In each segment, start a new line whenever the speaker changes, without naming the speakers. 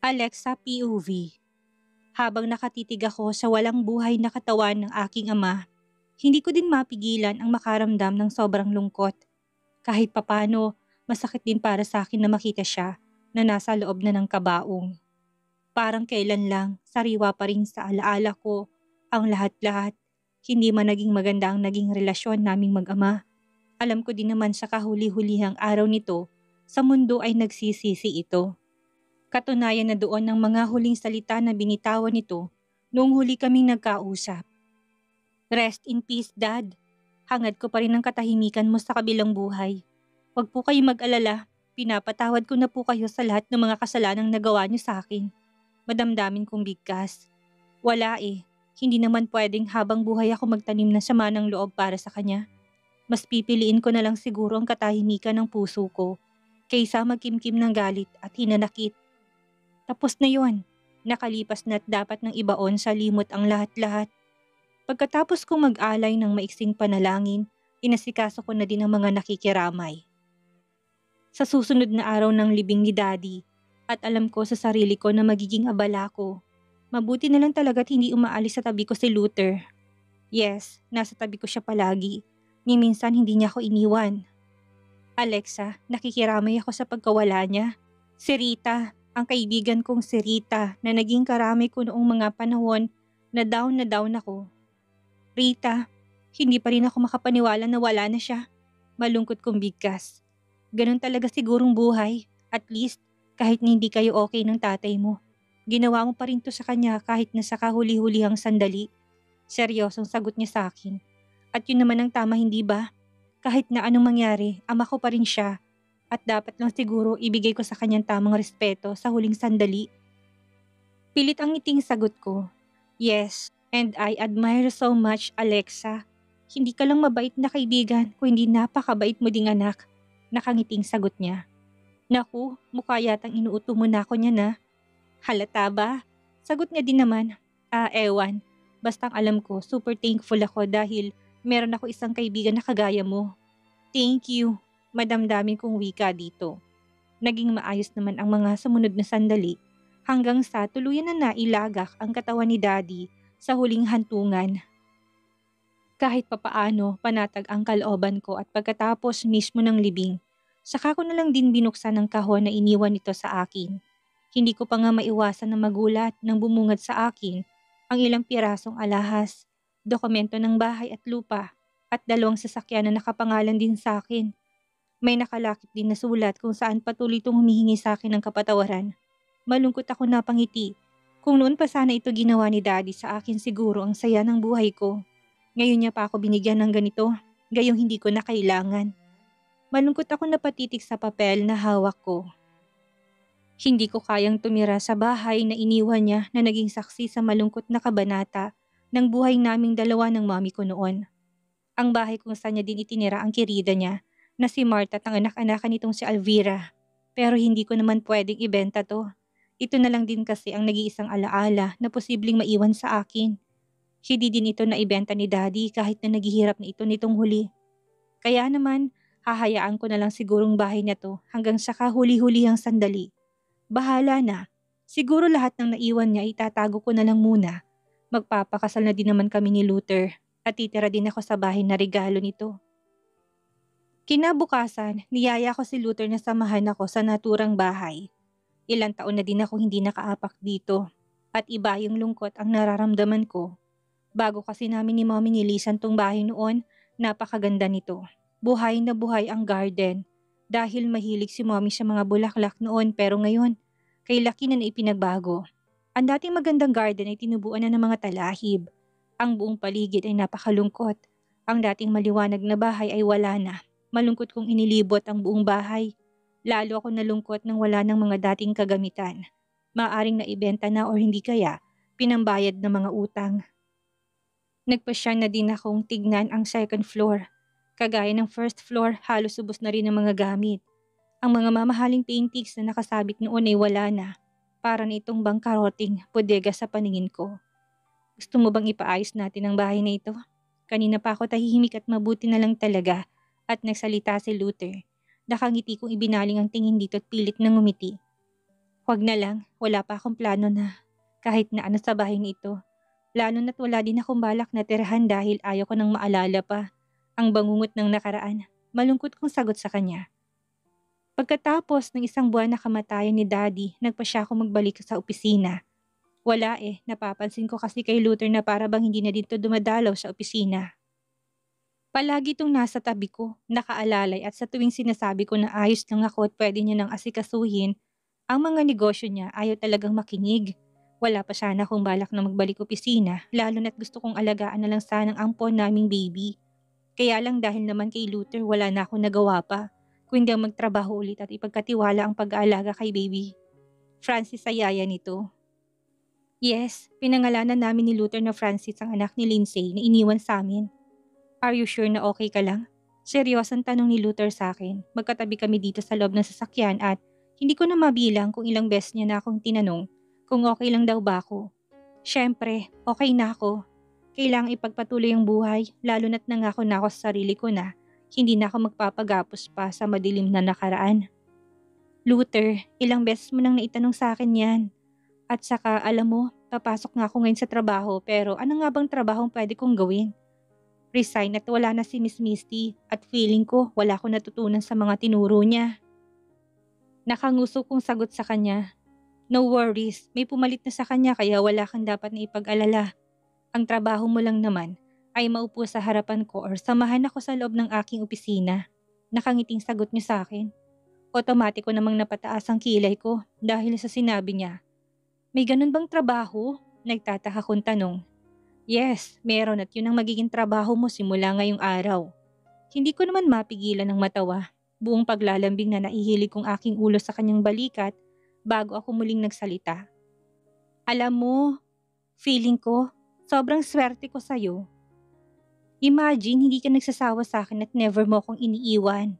Alexa POV. Habang nakatitig ako sa walang buhay na katawan ng aking ama, hindi ko din mapigilan ang makaramdam ng sobrang lungkot. Kahit papano, masakit din para sa akin na makita siya na nasa loob na ng kabaong. Parang kailan lang, sariwa pa rin sa alaala ko ang lahat-lahat. Hindi man naging maganda ang naging relasyon naming mag-ama. Alam ko din naman sa kahuli-hulihang araw nito, sa mundo ay nagsisisi ito. Katunayan na doon ng mga huling salita na binitawan nito noong huli kaming nagkausap. Rest in peace, Dad. Hangad ko pa rin ang katahimikan mo sa kabilang buhay. Huwag po kayo mag-alala. Pinapatawad ko na po kayo sa lahat ng mga kasalanang nagawa niyo sa akin. Madamdamin kong bigkas. Wala eh. Hindi naman pwedeng habang buhay ako magtanim ng sama ng loob para sa kanya. Mas pipiliin ko na lang siguro ang katahimikan ng puso ko kaysa magkimkim ng galit at hinanakit. Tapos na yon. Nakalipas na't dapat ng ibaon sa limot ang lahat-lahat. Pagkatapos kong mag-alay ng maiksing panalangin, inasikaso ko na din ang mga nakikiramay. Sa susunod na araw ng libing ni Daddy, at alam ko sa sarili ko na magiging abala ko, mabuti na lang talaga't hindi umaalis sa tabi ko si Luther. Yes, nasa tabi ko siya palagi. Ni minsan hindi niya ako iniwan. Alexa, nakikiramay ako sa pagkawala niya. Si Rita, ang kaibigan kong si Rita na naging karamay ko noong mga panahon na down ako. Rita, hindi pa rin ako makapaniwala na wala na siya. Malungkot kong bigkas. Ganun talaga sigurong buhay. At least, kahit na hindi kayo okay ng tatay mo. Ginawa mo pa rin to sa kanya kahit na sa kahuli-hulihang sandali. Seryosong sagot niya sa akin. At yun naman ang tama, hindi ba? Kahit na anong mangyari, ama ko pa rin siya. At dapat lang siguro ibigay ko sa kanyang tamang respeto sa huling sandali. Pilit ang ngiting sagot ko. Yes, and I admire so much, Alexa. Hindi ka lang mabait na kaibigan, kundi napakabait mo ding anak. Nakangiting sagot niya. Naku, mukha yatang inuuto mo na ako niya na. Halata ba? Sagot niya din naman. Ewan. Bastang alam ko, super thankful ako dahil meron ako isang kaibigan na kagaya mo. Thank you. Madamdamin kong wika dito. Naging maayos naman ang mga sumunod na sandali hanggang sa tuluyan na nailagak ang katawan ni Daddy sa huling hantungan. Kahit papaano panatag ang kalooban ko at pagkatapos mismo ng libing, saka ko na lang din binuksan ang kahon na iniwan nito sa akin. Hindi ko pa nga maiwasan na magulat nang bumungad sa akin ang ilang pirasong alahas, dokumento ng bahay at lupa at 2 sasakyan na nakapangalan din sa akin. May nakalakip din na sulat kung saan patuloy itong humihingi sa akin ng kapatawaran. Malungkot ako napangiti. Kung noon pa sana ito ginawa ni Daddy sa akin siguro ang saya ng buhay ko. Ngayon niya pa ako binigyan ng ganito, gayong hindi ko na kailangan. Malungkot ako napatitig sa papel na hawak ko. Hindi ko kayang tumira sa bahay na iniwan niya na naging saksi sa malungkot na kabanata ng buhay naming dalawa ng mami ko noon. Ang bahay kung saan niya din itinira ang kirida niya na si Marta at ang anak-anakan nitong si Alvira. Pero hindi ko naman pwedeng ibenta to. Ito na lang din kasi ang nag-iisang alaala na posibleng maiwan sa akin. Hindi din ito na ibenta ni Daddy kahit na naghihirap na ito nitong huli. Kaya naman, hahayaan ko na lang sigurong bahay niya to hanggang sa kahuli-hulihang sandali. Bahala na. Siguro lahat ng naiwan niya itatago ko na lang muna. Magpapakasal na din naman kami ni Luther at titira din ako sa bahay na regalo nito. Kinabukasan, niyaya ko si Luther na samahan ako sa naturang bahay. Ilang taon na din ako hindi nakaapak dito at iba yung lungkot ang nararamdaman ko. Bago kasi namin ni Mommy nilisan tong bahay noon, napakaganda nito. Buhay na buhay ang garden dahil mahilig si Mommy sa mga bulaklak noon pero ngayon, kay laki na ipinagbago. Ang dating magandang garden ay tinubuan na ng mga talahib. Ang buong paligid ay napakalungkot. Ang dating maliwanag na bahay ay wala na. Malungkot kong inilibot ang buong bahay. Lalo ako nalungkot nang wala ng mga dating kagamitan. Maaring naibenta na o hindi kaya, pinambayad ng mga utang. Nagpasya na din akong tignan ang second floor. Kagaya ng first floor, halos ubos na rin ang mga gamit. Ang mga mamahaling paintings na nakasabit noon ay wala na. Para na itong bangkaroting bodega sa paningin ko. Gusto mo bang ipaayos natin ang bahay na ito? Kanina pa ako tahimik at mabuti na lang talaga. At nagsalita si Luther. Nakangiti kong ibinaling ang tingin dito at pilit na ngumiti. Huwag na lang, wala pa akong plano na kahit na ano sa bahay nito. Lalo na't wala din akong balak na tirahan dahil ayaw ko nang maalala pa ang bangungot ng nakaraan. Malungkot kong sagot sa kanya. Pagkatapos ng isang buwan na kamatayan ni Daddy, nagpa siya ako magbalik sa opisina. Wala napapansin ko kasi kay Luther na para bang hindi na dito dumadalaw sa opisina. Palagi itong nasa tabi ko, nakaalalay at sa tuwing sinasabi ko na ayos lang ako at pwede niya nang asikasuhin, ang mga negosyo niya ayaw talagang makinig. Wala pa sana akong balak na magbalik opisina, lalo na't gusto kong alagaan na lang sanang ampon naming baby. Kaya lang dahil naman kay Luther wala na akong nagawa pa, kundi ang magtrabaho ulit at ipagkatiwala ang pag-aalaga kay baby. Francis sa yaya nito. Yes, pinangalanan namin ni Luther na Francis ang anak ni Lindsay na iniwan sa amin. Are you sure na okay ka lang? Seryosang tanong ni Luther sa akin. Magkatabi kami dito sa loob ng sasakyan at hindi ko na mabilang kung ilang beses niya na akong tinanong kung okay lang daw ba ako. Siyempre, okay na ako. Kailangang ipagpatuloy ang buhay, lalo na't nangako na ako sa sarili ko na hindi na ako magpapagapos pa sa madilim na nakaraan. Luther, ilang beses mo nang naitanong sa akin yan. At saka alam mo, papasok nga ako ngayon sa trabaho pero ano nga bang trabaho pwede kong gawin? Resign at wala na si Miss Misty at feeling ko wala akong natutunan sa mga tinuro niya. Nakanguso kong sagot sa kanya. No worries, may pumalit na sa kanya kaya wala kang dapat na ipag-alala. Ang trabaho mo lang naman ay maupo sa harapan ko or samahan ako sa loob ng aking opisina. Nakangiting sagot niya sa akin. Otomatiko namang napataas ang kilay ko dahil sa sinabi niya. May ganun bang trabaho? Nagtataka kong tanong. Yes, meron at yun ang magiging trabaho mo simula ngayong araw. Hindi ko naman mapigilan ng matawa. Buong paglalambing na naihilig kong aking ulo sa kanyang balikat bago ako muling nagsalita. Alam mo, feeling ko, sobrang swerte ko sa'yo. Imagine hindi ka nagsasawa sa akin at never mo akong iniiwan.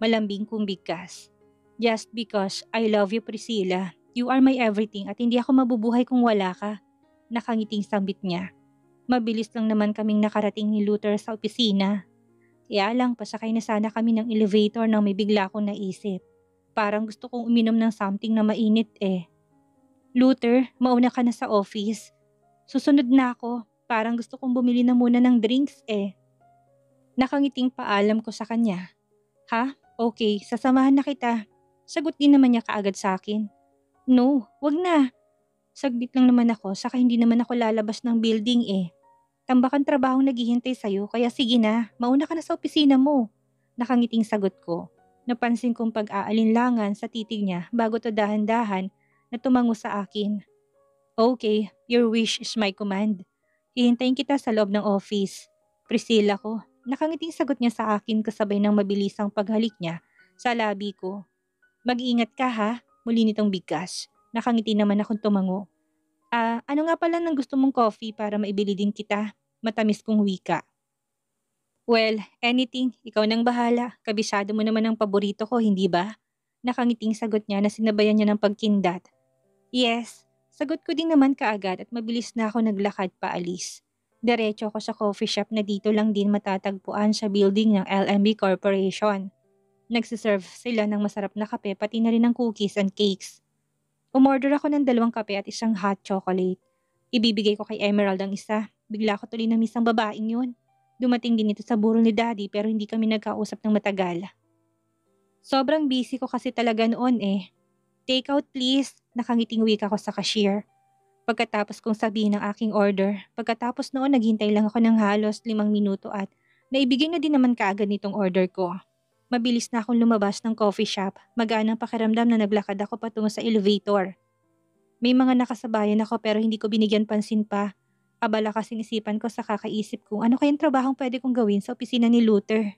Malambing kong bigkas. Just because I love you, Priscilla. You are my everything at hindi ako mabubuhay kung wala ka. Nakangiting sambit niya. Mabilis lang naman kaming nakarating ni Luther sa opisina. Kaya lang pasakay na sana kami ng elevator nang may bigla akong naisip. Parang gusto kong uminom ng something na mainit Luther, mauna ka na sa office. Susunod na ako. Parang gusto kong bumili na muna ng drinks Nakangiting paalam ko sa kanya. Ha? Okay, sasamahan na kita. Sagot din naman niya kaagad sa akin. No, wag na. Saglit lang naman ako saka hindi naman ako lalabas ng building Tambakan trabahong naghihintay sa'yo kaya sige na, mauna ka na sa opisina mo. Nakangiting sagot ko. Napansin kong pag-aalinlangan sa titig niya bago to dahan-dahan na tumango sa akin. Okay, your wish is my command. Hihintayin kita sa loob ng office. Priscilla ko. Nakangiting sagot niya sa akin kasabay ng mabilisang paghalik niya sa labi ko. Mag-iingat ka ha, muli nitong bigkas. Nakangiti naman akong tumango. Ano nga pala nang gusto mong coffee para maibili din kita? Matamis kong wika. Well, anything, ikaw nang bahala. Kabisado mo naman ang paborito ko, hindi ba? Nakangiting sagot niya na sinabayan niya ng pagkindat. Yes, sagot ko din naman kaagad at mabilis na ako naglakad paalis. Diretso ako sa coffee shop na dito lang din matatagpuan sa building ng LMB Corporation. Nagsiserve sila ng masarap na kape pati na rin ng cookies and cakes. Umorder ako ng 2 kape at isang hot chocolate. Ibibigay ko kay Emerald ang isa. Bigla ko tuloy na miss ang babaeng yun. Dumating din ito sa burol ni Daddy pero hindi kami nagkausap ng matagal. Sobrang busy ko kasi talaga noon Take out please, nakangiting wika ko sa cashier. Pagkatapos kong sabihin ang aking order, pagkatapos noon naghintay lang ako ng halos 5 minuto at naibigay na din naman kaagad nitong order ko. Mabilis na akong lumabas ng coffee shop, magaan ang pakiramdam na naglakad ako patungo sa elevator. May mga nakasabayan ako pero hindi ko binigyan pansin pa. Abala kasing isipan ko sa kakaisip kung ano kayang trabahong pwede kong gawin sa opisina ni Luther.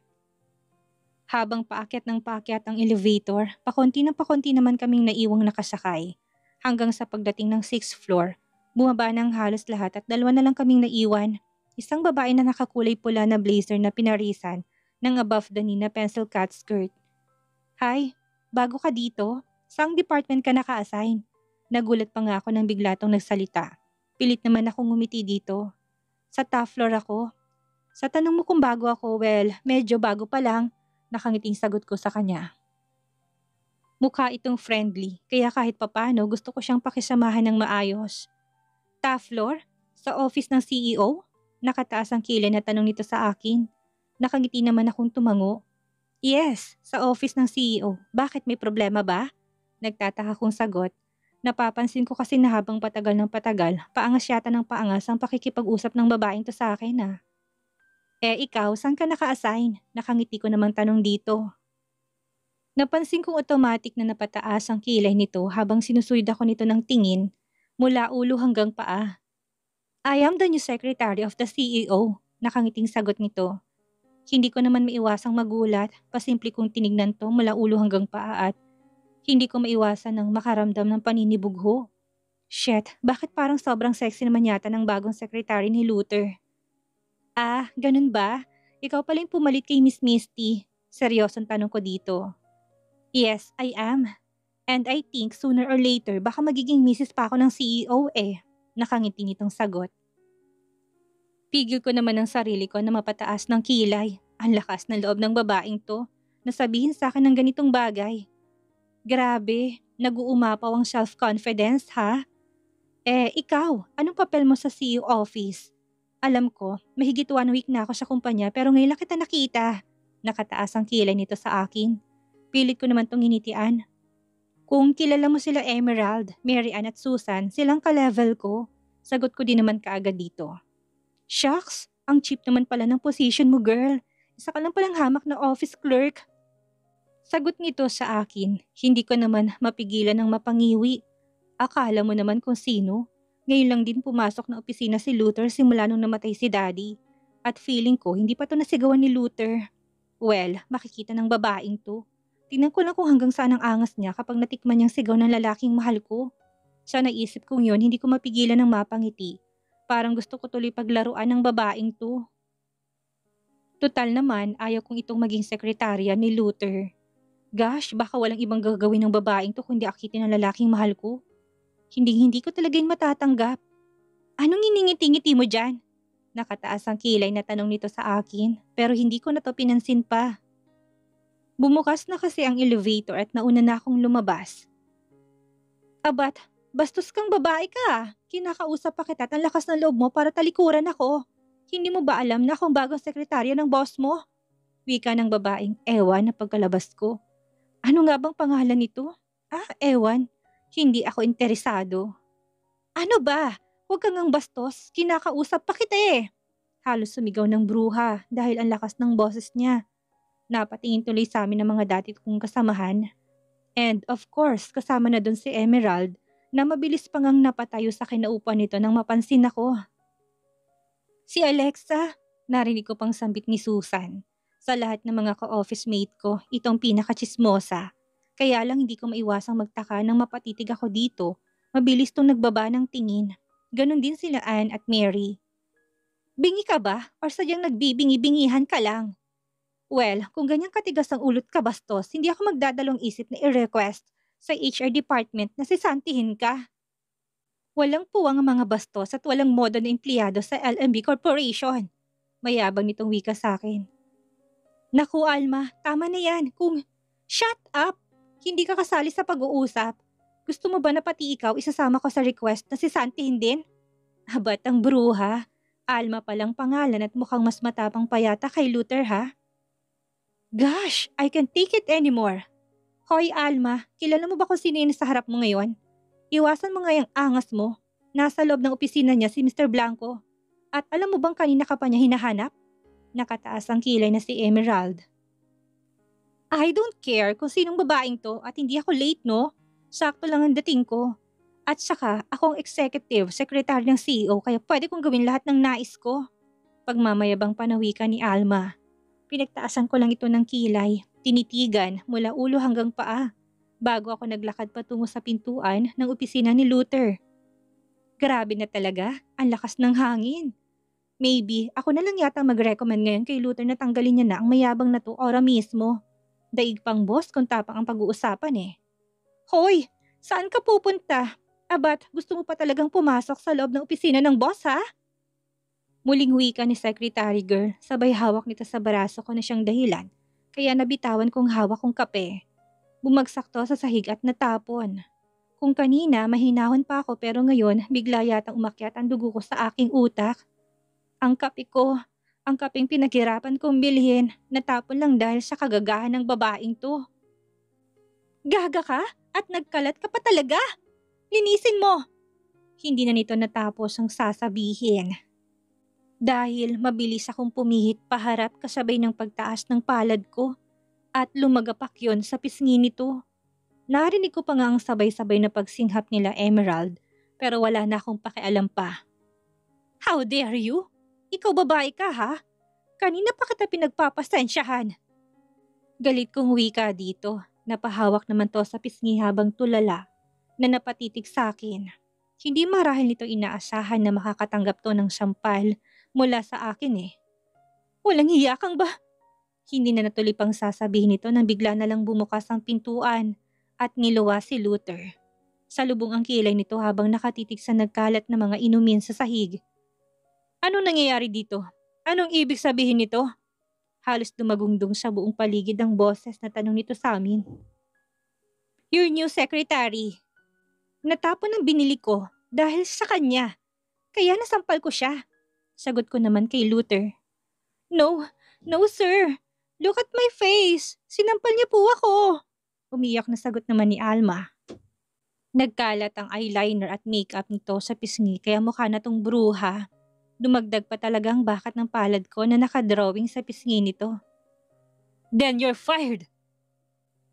Habang paakyat ang elevator, pakonti naman kaming naiwang nakasakay. Hanggang sa pagdating ng 6th floor, bumaba ng halos lahat at 2 na lang kaming naiwan. Isang babae na nakakulay pula na blazer na pinarisan ng above the knee na pencil cut skirt. Hi, bago ka dito? Saang department ka naka-assign? Nagulat pa nga ako nang bigla tong nagsalita. Pilit naman akong ngumiti dito. Sa top floor ako. Sa tanong mo kung bago ako, well, medyo bago pa lang. Nakangiting sagot ko sa kanya. Mukha itong friendly, kaya kahit papano gusto ko siyang pakisamahan ng maayos. Top floor? Sa office ng CEO? Nakataas ang kilay na tanong nito sa akin. Nakangiti naman akong tumango. Yes, sa office ng CEO. Bakit may problema ba? Nagtataka kong sagot. Napapansin ko kasi na habang patagal ng patagal, paangas yata ng paangas ang pakikipag-usap ng babaeng to sa akin ikaw, saan ka naka-assign? Nakangiti ko namang tanong dito. Napansin kong automatic na napataas ang kilay nito habang sinusuyd ako nito ng tingin mula ulo hanggang paa. I am the new secretary of the CEO, nakangiting sagot nito. Hindi ko naman maiwasang magulat, pasimple kong tinignan to mula ulo hanggang paa at hindi ko maiwasan ng makaramdam ng paninibugho. Shit, bakit parang sobrang sexy naman yata ng bagong secretary ni Luther? Ah, ganun ba? Ikaw pala yung pumalit kay Miss Misty. Seryosong tanong ko dito. Yes, I am. And I think sooner or later baka magiging misis pa ako ng CEO Nakangiti nitong sagot. Pigil ko naman ang sarili ko na mapataas ng kilay. Ang lakas ng loob ng babaeng to na sabihin sa akin ng ganitong bagay. Grabe, nag-uumapaw ang self-confidence ha? Ikaw, anong papel mo sa CEO office? Alam ko, mahigit 1 week na ako sa kumpanya pero ngayon lang kita nakita. Nakataas ang kilay nito sa akin. Pilit ko naman tong hinitian. Kung kilala mo sila Emerald, Mary Ann at Susan, silang ka-level ko. Sagot ko din naman kaagad dito. Shucks, ang cheap naman pala ng position mo girl. Isa ka lang palang hamak na office clerk. Sagot nito sa akin, hindi ko naman mapigilan ng mapangiwi. Akala mo naman kung sino. Ngayon lang din pumasok na opisina si Luther simula nung namatay si Daddy. At feeling ko hindi pa to nasigawan ni Luther. Well, makikita ng babaeng to. Tingnan ko lang kung hanggang saan ang angas niya kapag natikman niyang sigaw ng lalaking mahal ko. Sa naisip kong yun, hindi ko mapigilan ng mapangiti. Parang gusto ko tuloy paglaruan ng babaeng to. Total naman, ayaw kong itong maging sekretarya ni Luther. Gosh, baka walang ibang gagawin ng babaeng to kundi akitin ng lalaking mahal ko. Hindi ko talaga yung matatanggap. Anong iningiti-ngiti mo dyan? Nakataas ang kilay na tanong nito sa akin, pero hindi ko na to pinansin pa. Bumukas na kasi ang elevator at nauna na akong lumabas. Abat, bastos kang babae ka. Kinakausap pa kita at ang lakas ng loob mo para talikuran ako. Hindi mo ba alam na akong bagong sekretarya ng boss mo? Wika ng babaeng ewan na pagkalabas ko. Ano nga bang pangalan nito? Ewan. Hindi ako interesado. Ano ba? Huwag kang ngang bastos. Kinakausap pa kita Halos sumigaw ng bruha dahil ang lakas ng boses niya. Napatingin tuloy sa amin ng mga dati kong kasamahan. And of course, kasama na doon si Emerald na mabilis pang ngang napatayo sa kinaupuan nito nang mapansin ako. Si Alexa, narinig ko pang sambit ni Susan. Sa lahat ng mga ka-office mate ko, itong pinaka-chismosa. Kaya lang hindi ko maiwasang magtaka nang mapatitig ako dito. Mabilis tong nagbaba ng tingin. Ganon din sila Anne at Mary. Bingi ka ba? Or sadyang nagbibingi-bingihan ka lang? Well, kung ganyang katigas ang ulot ka bastos, hindi ako magdadalong isip na i-request sa HR department na sisantihin ka. Walang puwang ang mga bastos at walang modo na empleyado sa LMB Corporation. Mayabang nitong wika sa akin. Naku Alma, tama na yan. Shut up! Hindi ka kasali sa pag-uusap. Gusto mo ba na pati ikaw isasama ko sa request na sisantihin din? Abat ang bruha. Alma palang pangalan at mukhang mas matapang pa yata kay Luther ha? Gosh, I can't take it anymore. Hoy Alma, kilala mo ba kung sino yun sa harap mo ngayon? Iwasan mo nga yung angas mo. Nasa loob ng opisina niya si Mr. Blanco. At alam mo bang kanina ka pa niya hinahanap? Nakataas ang kilay na si Emerald. I don't care kung sinong babaeng to at hindi ako late no. Sakto lang ang dating ko. At saka ako ang executive secretary ng CEO kaya pwede kong gawin lahat ng nais ko. Pagmamayabang panawikan ni Alma. Pinagtaasan ko lang ito ng kilay, tinitigan mula ulo hanggang paa. Bago ako naglakad patungo sa pintuan ng opisina ni Luther. Grabe na talaga, ang lakas ng hangin. Maybe ako na lang yata mag-recommend ngayon kay Luther na tanggalin niya na ang mayabang na to ora mismo. Daig pang boss kung tapang ang pag-uusapan Hoy, saan ka pupunta? Abat, gusto mo pa talagang pumasok sa loob ng opisina ng boss ha? Muling wika ni Secretary Girl, sabay hawak nito sa baraso ko na siyang dahilan, kaya nabitawan kong hawak kong kape. Bumagsak to sa sahig at natapon. Kung kanina mahinahon pa ako pero ngayon bigla yatang umakyat ang dugo ko sa aking utak. Ang kape ko, ang kapeng pinaghirapan kong bilhin, natapon lang dahil sa kagagahan ng babaeng to. Gaga ka? At nagkalat ka pa talaga? Linisin mo! Hindi na nito natapos ang sasabihin. Dahil mabilis akong pumihit paharap kasabay ng pagtaas ng palad ko at lumagapak yon sa pisngi nito. Narinig ko pa nga ang sabay-sabay na pagsinghap nila Emerald pero wala na akong pakialam pa. How dare you? Ikaw babae ka ha? Kanina pa kita pinagpapasensyahan. Galit kong wika dito. Napahawak naman to sa pisngi habang tulala na napatitig sa akin. Hindi marahil nito inaasahan na makakatanggap to ng sampal mula sa akin eh. Walang hiyakang ba? Hindi na natuloy pang sasabihin nito nang bigla na lang bumukas ang pintuan at niluwa si Luther. Salubong ang kilay nito habang nakatitig sa nagkalat na mga inumin sa sahig. Anong nangyayari dito? Anong ibig sabihin nito? Halos dumagungdong sa buong paligid ang boses na tanong nito sa amin. Your new secretary. Natapon ang binili ko dahil sa kanya. Kaya nasampal ko siya. Sagot ko naman kay Luther. No, no sir. Look at my face. Sinampal niya po ako. Umiyak na sagot naman ni Alma. Nagkalat ang eyeliner at makeup nito sa pisngi kaya mukha na tong bruha. Dumagdag pa talaga ang bakat ng palad ko na nakadrawing sa pisngi nito. Then you're fired!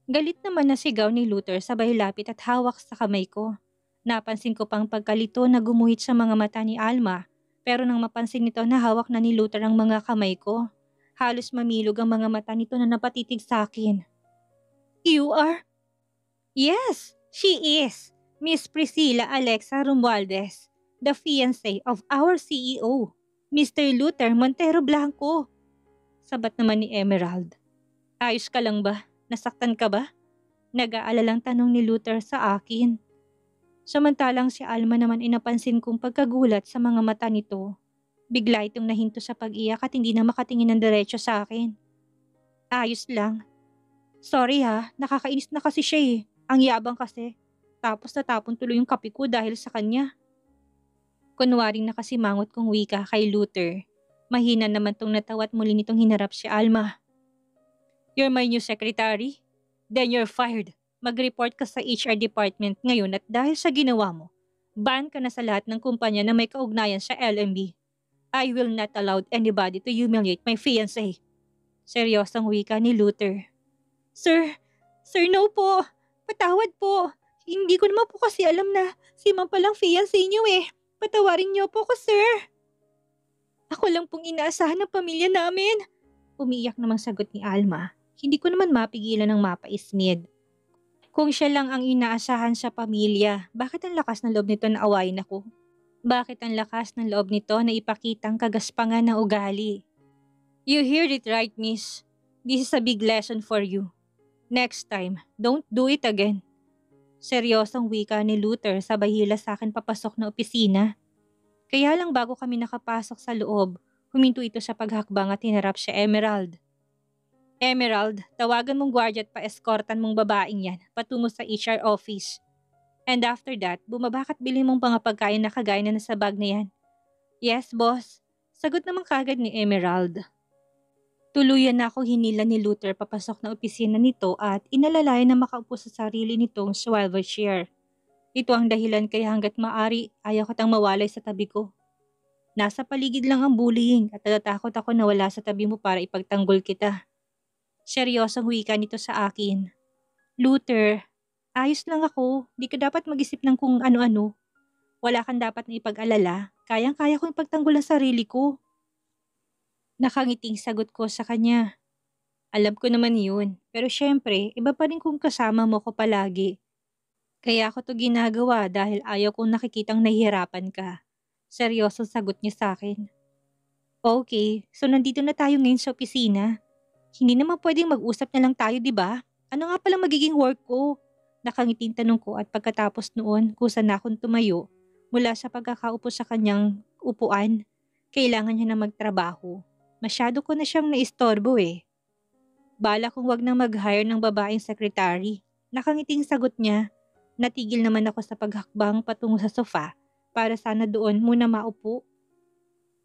Galit naman na sigaw ni Luther sabay lapit at hawak sa kamay ko. Napansin ko pang pagkalito na gumuhit sa mga mata ni Alma pero nang mapansin nito na hawak na ni Luther ang mga kamay ko, halos mamilog ang mga mata nito na napatitig sa akin. You are? Yes, she is. Miss Priscilla Alexa Romualdez. The fiancé of our CEO, Mr. Luther Montero Blanco. Sabat naman ni Emerald. Ayos ka lang ba? Nasaktan ka ba? Nag-aalalang tanong ni Luther sa akin. Samantalang si Alma naman inapansin kong pagkagulat sa mga mata nito. Bigla itong nahinto sa pag-iyak at hindi na makatingin ng diretso sa akin. Ayos lang. Sorry ha, nakakainis na kasi siya eh. Ang yabang kasi. Tapos natapon tuloy yung kape ko dahil sa kanya. Kunwaring nakasimangot kong wika kay Luther. Mahina naman tong natawa at muli nitong hinarap si Alma. You're my new secretary? Then you're fired. Mag-report ka sa HR department ngayon at dahil sa ginawa mo, ban ka na sa lahat ng kumpanya na may kaugnayan sa LMB. I will not allow anybody to humiliate my fiancé. Seryosang wika ni Luther. Sir no po. Patawad po. Hindi ko naman po kasi alam na si Ma'am palang fiancé niyo eh. Patawarin niyo po ko, sir. Ako lang pong inaasahan ng pamilya namin. Umiiyak namang sagot ni Alma. Hindi ko naman mapigilan ng mapaismid. Kung siya lang ang inaasahan sa pamilya, bakit ang lakas ng loob nito na awayin ako? Bakit ang lakas ng loob nito na ipakitang kagaspangan ng ugali? You heard it right, miss. This is a big lesson for you. Next time, don't do it again. Seryosong wika ni Luther sabay hila sa akin papasok na opisina. Kaya lang bago kami nakapasok sa loob, huminto ito sa paghakbang at hinarap si Emerald. Emerald, tawagan mong gwardiya at pa-escortan mong babaeng yan patungo sa HR office. And after that, bumaba at bilhin mong mga pagkain na kagaya na nasa bag na yan. Yes, boss. Sagot naman kagad ni Emerald. Tuluyan na ako hinila ni Luther papasok na opisina nito at inalalay na makaupo sa sarili nitong swivel chair. Ito ang dahilan kaya hanggat maari ayaw ko tang mawalay sa tabi ko. Nasa paligid lang ang bullying at natatakot ako na wala sa tabi mo para ipagtanggol kita. Seryosong wika nito sa akin. Luther, ayos lang ako. Di ka dapat mag-isip ng kung ano-ano. Wala kang dapat na ipag-alala. Kayang-kaya kong ipagtanggol ang sarili ko. Nakangiting sagot ko sa kanya. Alam ko naman yun, pero syempre, iba pa rin kung kasama mo ko palagi. Kaya ako to ginagawa dahil ayaw kong nakikitang nahihirapan ka. Seryoso sagot niya sa akin. Okay, so nandito na tayo ngayon sa opisina. Hindi naman pwedeng mag-usap na lang tayo, di ba? Ano nga palang magiging work ko? Nakangiting tanong ko at pagkatapos noon, kusa na akong tumayo mula sa pagkakaupo sa kanyang upuan. Kailangan niya na magtrabaho. Masyado ko na siyang naistorbo eh. Bala kong wag nang mag-hire ng babaeng sekretary. Nakangiting sagot niya. Natigil naman ako sa paghakbang patungo sa sofa para sana doon muna maupo.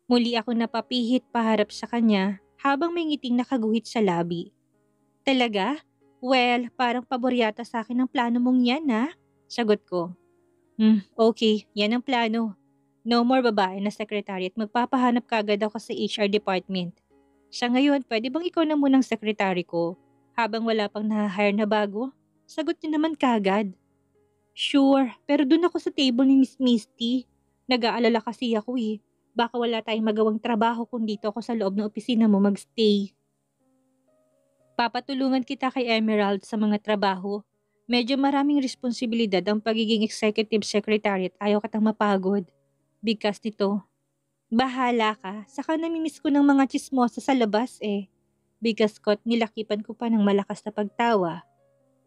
Muli ako napapihit paharap sa kanya habang may ngiting nakaguhit sa labi. Talaga? Well, parang pabor yata sa akin ang plano mong yan Sagot ko. Okay, yan ang plano. No more babae na secretary at magpapahanap kagad ako sa HR department. Sa ngayon, pwede bang ikaw na munang secretary ko? Habang wala pang na-hire na bago? Sagot niya naman kagad. Sure, pero dun ako sa table ni Miss Misty. Nag-aalala kasi ako Baka wala tayong magawang trabaho kung dito ako sa loob ng opisina mo magstay. Papatulungan kita kay Emerald sa mga trabaho. Medyo maraming responsibilidad ang pagiging executive secretary at ayaw katang mapagod. Bigkas nito. Bahala ka, saka namimiss ko ng mga chismosa sa labas Bigkas ko at nilakipan ko pa ng malakas na pagtawa.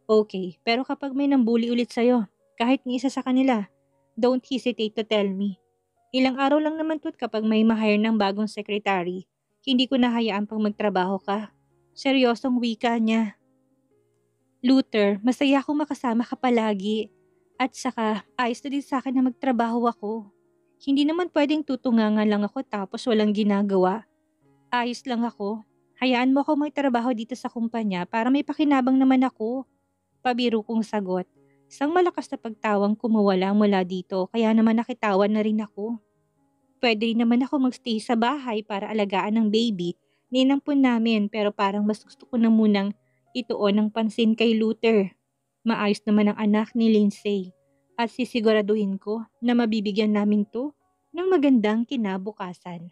Okay, pero kapag may nambuli ulit sa'yo, kahit ni isa sa kanila, don't hesitate to tell me. Ilang araw lang naman to't kapag may ma-hire ng bagong secretary, hindi ko nahayaan pang magtrabaho ka. Seryosong wika niya. Luther, masaya akong makasama ka palagi. At saka, ayos na din sa akin na magtrabaho ako. Hindi naman pwedeng tutunganga lang ako tapos walang ginagawa. Ayos lang ako. Hayaan mo ako magtrabaho dito sa kumpanya para may pakinabang naman ako. Pabiro kong sagot. Isang malakas na pagtawang kumawala mula dito kaya naman nakitawan na rin ako. Pwede rin naman ako magstay sa bahay para alagaan ng baby. Ninampun namin pero parang mas gusto ko na munang ituon ng pansin kay Luther. Maayos naman ang anak ni Lindsay at sisiguraduhin ko na mabibigyan namin to ng magandang kinabukasan.